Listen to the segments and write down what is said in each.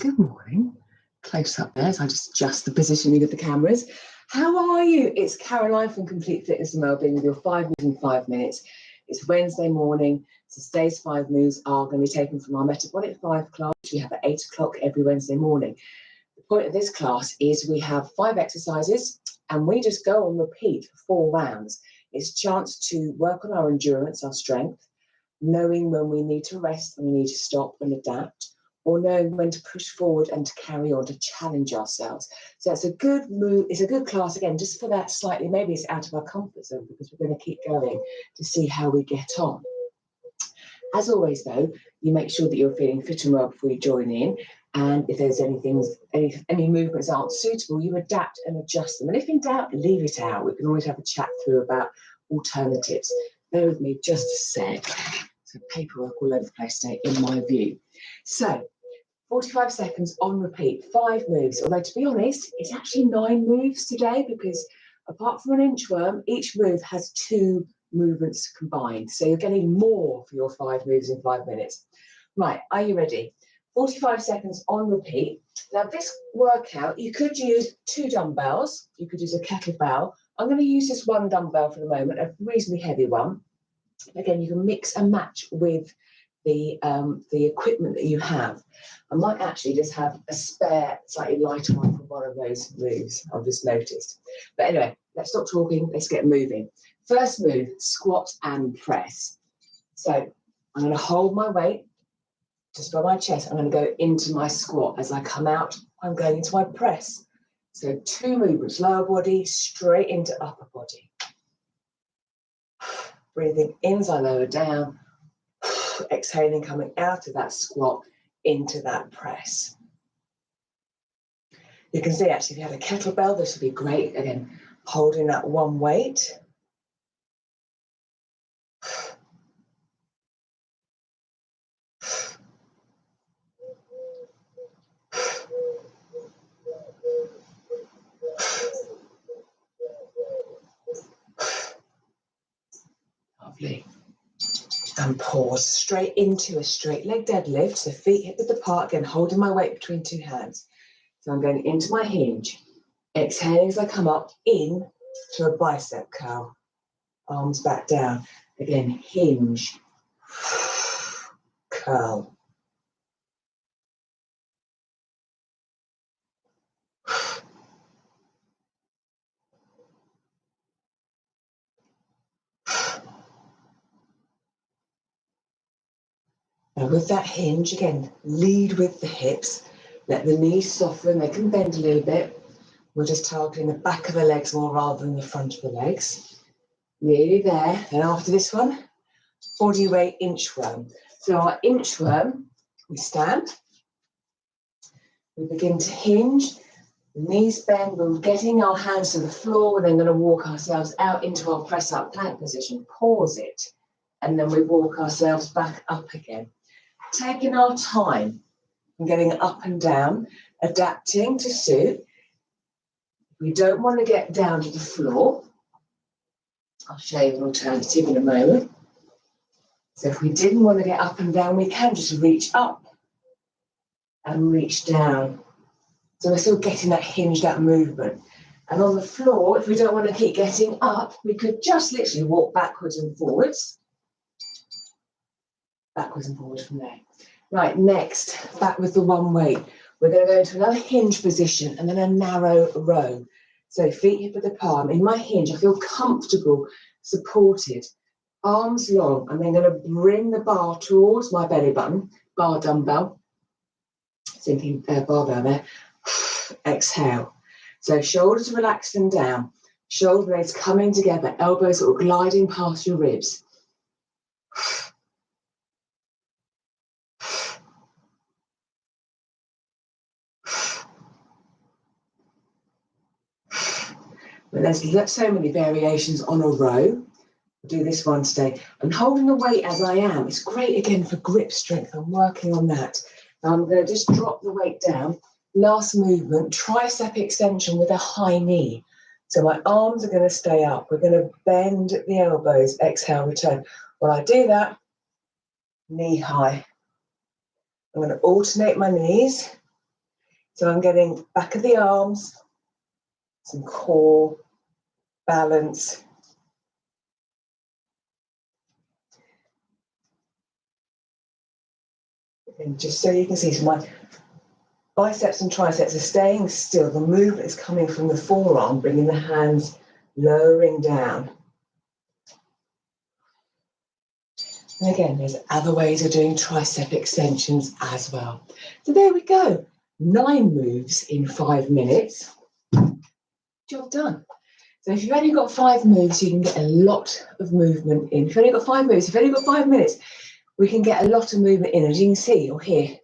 Good morning. Close up there, so I just adjust the positioning of the cameras. How are you? It's Caroline from Complete Fitness and Wellbeing with your 5 moves in 5 minutes. It's Wednesday morning, so today's 5 moves are going to be taken from our Metabolic 5 class, which we have at 8 o'clock every Wednesday morning. The point of this class is we have 5 exercises and we just go on repeat for 4 rounds. It's a chance to work on our endurance, our strength, knowing when we need to rest and we need to stop and adapt, or knowing when to push forward and to carry on, to challenge ourselves. So it's a good move. It's a good class, again, just for that slightly, maybe it's out of our comfort zone because we're going to keep going to see how we get on. As always, though, you make sure that you're feeling fit and well before you join in. And if there's any movements aren't suitable, you adapt and adjust them. And if in doubt, leave it out. We can always have a chat through about alternatives. Bear with me just a sec. So paperwork all over the place today, in my view. So 45 seconds on repeat, 5 moves. Although, to be honest, it's actually 9 moves today because apart from an inchworm, each move has 2 movements combined. So you're getting more for your 5 moves in 5 minutes. Right, are you ready? 45 seconds on repeat. Now, this workout, you could use 2 dumbbells. You could use a kettlebell. I'm going to use this 1 dumbbell for the moment, a reasonably heavy one. Again, you can mix and match with the equipment that you have. I might actually just have a spare, slightly lighter one for one of those moves, I've just noticed. But anyway, let's stop talking, let's get moving. First move, squat and press. So I'm going to hold my weight just by my chest. I'm going to go into my squat. As I come out, I'm going into my press. So 2 movements, lower body, straight into upper body. Breathing in as I lower down. Exhaling, coming out of that squat into that press. You can see actually if you had a kettlebell, this would be great. Again, holding that one weight. Lovely. And pause straight into a straight leg deadlift. So feet hip width apart, again, holding my weight between 2 hands. So I'm going into my hinge. Exhaling as I come up in to a bicep curl. Arms back down. Again, hinge. Curl. Now with that hinge, again, lead with the hips. Let the knees soften, they can bend a little bit. We're just targeting the back of the legs more rather than the front of the legs. Nearly there. And after this one, body weight inchworm. So our inchworm, we stand. We begin to hinge. The knees bend. We're getting our hands to the floor. We're then going to walk ourselves out into our press up plank position. Pause it. And then we walk ourselves back up again. Taking our time and getting up and down, adapting to suit. We don't want to get down to the floor. I'll show you an alternative in a moment. So if we didn't want to get up and down, we can just reach up and reach down. So we're still getting that hinge, that movement. And on the floor, if we don't want to keep getting up, we could just literally walk backwards and forwards. Backwards and forwards from there. Right, next, back with the one weight. We're going to go into another hinge position and then a narrow row. So feet hip width apart. In my hinge, I feel comfortable, supported, arms long. I'm then going to bring the bar towards my belly button, bar dumbbell. Thinking barbell there. Exhale. So shoulders relaxed and down. Shoulder blades coming together, elbows sort of gliding past your ribs. But there's so many variations on a row. We'll do this one today. I'm holding the weight as I am. It's great again for grip strength. I'm working on that. Now I'm going to just drop the weight down. Last movement, tricep extension with a high knee. So my arms are going to stay up. We're going to bend at the elbows. Exhale, return. When I do that, knee high. I'm going to alternate my knees. So I'm getting back of the arms, some core, balance. And just so you can see, so my biceps and triceps are staying still. The movement is coming from the forearm, bringing the hands lowering down. And again, there's other ways of doing tricep extensions as well. So there we go. 9 moves in 5 minutes. Job done. So if you've only got 5 moves, you can get a lot of movement in. If you've only got 5 moves, if you've only got 5 minutes, we can get a lot of movement in. As you can see or hear,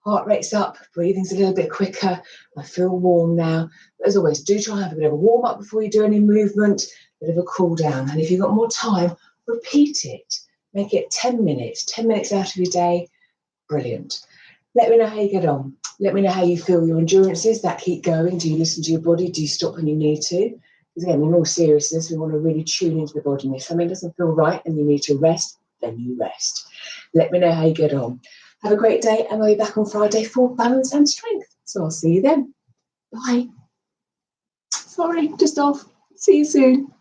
heart rate's up, breathing's a little bit quicker. I feel warm now. But as always, do try and have a bit of a warm up before you do any movement, a bit of a cool down. And if you've got more time, repeat it. Make it 10 minutes, 10 minutes out of your day. Brilliant. Let me know how you get on. Let me know how you feel your endurances that keep going. Do you listen to your body? Do you stop when you need to? Because again, in all seriousness, we want to really tune into the body. And if something doesn't feel right and you need to rest, then you rest. Let me know how you get on. Have a great day, and I'll be back on Friday for balance and strength. So I'll see you then. Bye. Sorry, just off. See you soon.